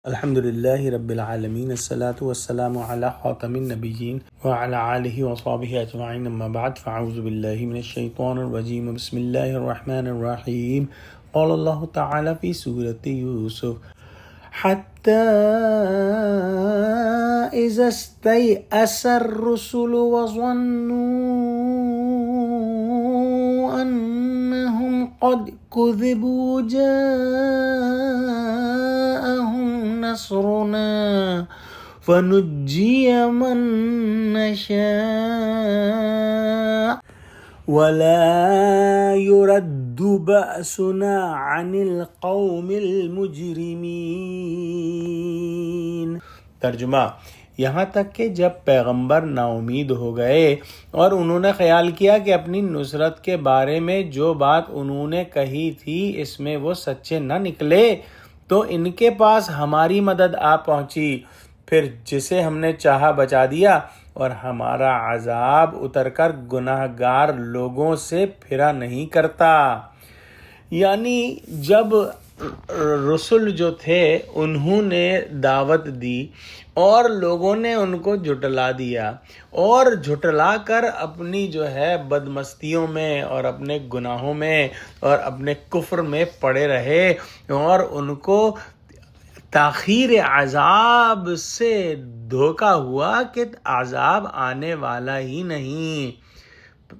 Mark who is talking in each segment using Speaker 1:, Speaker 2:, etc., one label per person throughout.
Speaker 1: الحمد للہ رب العالمین الصلاة والسلام علی خاتم النبیین وعلی آلہ وصحبہ اجمعین اما بعد فاعوذ باللہ من الشیطان الرجیم بسم اللہ الرحمن الرحیم قال اللہ تعالی فی سورة یوسف حتی اذا استیأس الرسل وظنوا انہم قد کذبوا نصرنا فنجي من نشاء ولا يرد بأسنا عن القوم المجرمين۔ ترجمہ، یہاں تک کہ جب پیغمبر نا امید ہو گئے اور انہوں نے خیال کیا کہ اپنی نصرت کے بارے میں جو بات انہوں نے کہی تھی اس میں وہ سچے نہ نکلے تو ان کے پاس ہماری مدد آ پہنچی، پھر جسے ہم نے چاہا بچا دیا اور ہمارا عذاب اتر کر گناہ گار لوگوں سے پھرا نہیں کرتا۔ یعنی جب رسول جو تھے انہوں نے دعوت دی اور لوگوں نے ان کو جھٹلا دیا اور جھٹلا کر اپنی جو ہے بدمستیوں میں اور اپنے گناہوں میں اور اپنے کفر میں پڑے رہے اور ان کو تاخیر عذاب سے دھوکا ہوا کہ عذاب آنے والا ہی نہیں۔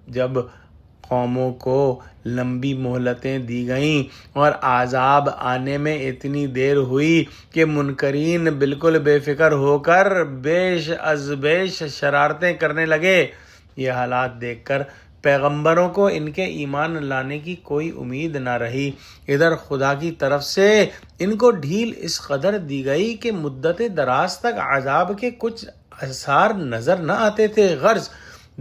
Speaker 1: جب قوموں کو لمبی مہلتیں دی گئیں اور عذاب آنے میں اتنی دیر ہوئی کہ منکرین بالکل بے فکر ہو کر بیش از بیش شرارتیں کرنے لگے، یہ حالات دیکھ کر پیغمبروں کو ان کے ایمان لانے کی کوئی امید نہ رہی۔ ادھر خدا کی طرف سے ان کو ڈھیل اس قدر دی گئی کہ مدت دراز تک عذاب کے کچھ آثار نظر نہ آتے تھے۔ غرض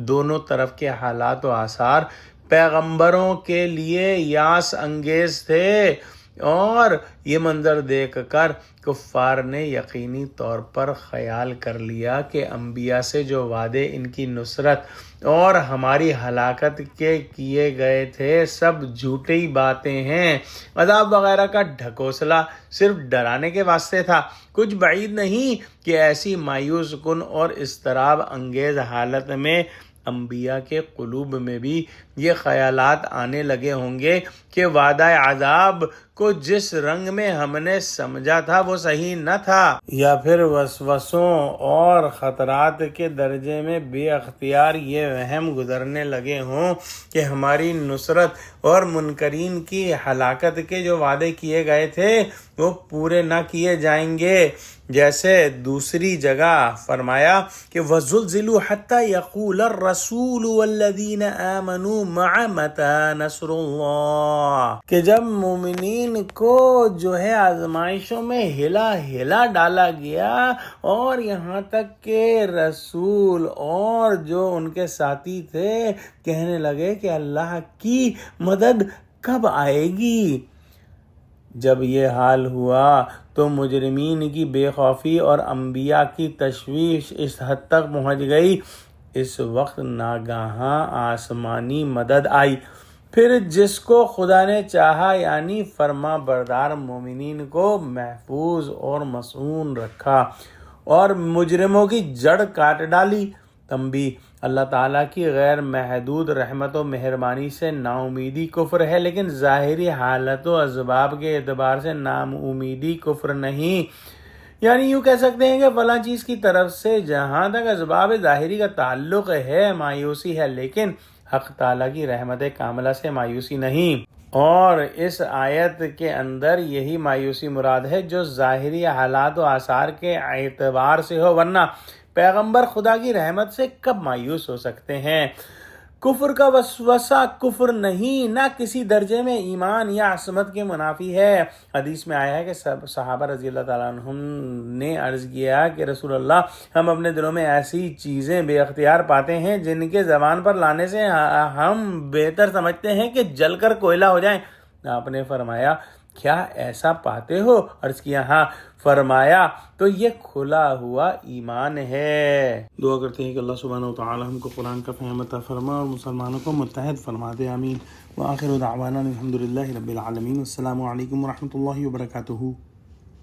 Speaker 1: دونوں طرف کے حالات و آثار پیغمبروں کے لیے یاس انگیز تھے، اور یہ منظر دیکھ کر کفار نے یقینی طور پر خیال کر لیا کہ انبیاء سے جو وعدے ان کی نصرت اور ہماری ہلاکت کے کیے گئے تھے سب جھوٹی باتیں ہیں۔ عذاب وغیرہ کا ڈھکوسلا صرف ڈرانے کے واسطے تھا۔ کچھ بعید نہیں کہ ایسی مایوس کن اور اضطراب انگیز حالت میں انبیاء کے قلوب میں بھی یہ خیالات آنے لگے ہوں گے کہ وعدہ عذاب کو جس رنگ میں ہم نے سمجھا تھا وہ صحیح نہ تھا، یا پھر وسوسوں اور خطرات کے درجے میں بے اختیار یہ وہم گزرنے لگے ہوں کہ ہماری نصرت اور منکرین کی ہلاکت کے جو وعدے کیے گئے تھے وہ پورے نہ کیے جائیں گے۔ جیسے دوسری جگہ فرمایا کہ وَزُلْزِلُوا حَتَّى يَقُولَ الرَّسُولُ وَالَّذِينَ آمَنُوا مَعَ مَتَىٰ نَصْرُ اللَّهِ، کہ جب مومنین کو جو ہے آزمائشوں میں ہلا ڈالا گیا اور یہاں تک کہ رسول اور جو ان کے ساتھی تھے کہنے لگے کہ اللہ کی مدد کب آئے گی۔ جب یہ حال ہوا تو مجرمین کی بے خوفی اور انبیاء کی تشویش اس حد تک پہنچ گئی۔ اس وقت ناگہاں آسمانی مدد آئی، پھر جس کو خدا نے چاہا یعنی فرما بردار مومنین کو محفوظ اور مصون رکھا اور مجرموں کی جڑ کاٹ ڈالی۔ تنبیہ: اللہ تعالیٰ کی غیر محدود رحمت و مہربانی سے نا امیدی کفر ہے، لیکن ظاہری حالت و اسباب کے اعتبار سے نا امیدی کفر نہیں۔ یعنی یوں کہہ سکتے ہیں کہ فلاں چیز کی طرف سے جہاں تک اسباب ظاہری کا تعلق ہے مایوسی ہے، لیکن حق تعالیٰ کی رحمت کاملہ سے مایوسی نہیں۔ اور اس آیت کے اندر یہی مایوسی مراد ہے جو ظاہری حالات و آثار کے اعتبار سے ہو، ورنہ پیغمبر خدا کی رحمت سے کب مایوس ہو سکتے ہیں؟ کفر کا وسوسہ کفر نہیں، نہ کسی درجے میں ایمان یا عصمت کے منافی ہے۔ حدیث میں آیا ہے کہ صحابہ رضی اللہ تعالیٰ عنہم نے عرض کیا کہ رسول اللہ، ہم اپنے دلوں میں ایسی چیزیں بے اختیار پاتے ہیں جن کے زبان پر لانے سے ہم بہتر سمجھتے ہیں کہ جل کر کوئلہ ہو جائیں۔ آپ نے فرمایا، کیا ایسا پاتے ہو؟ عرض کیا ہاں۔ فرمایا تو یہ کھلا ہوا ایمان ہے۔ دعا کرتے ہیں کہ اللہ سبحانہ و تعالی ہم کو قرآن کا فہم عطا فرما اور مسلمانوں کو متحد فرما دے، آمین۔ وآخر دعوانا الحمد للہ رب العالمین۔ السلام علیکم ورحمۃ اللہ وبرکاتہ۔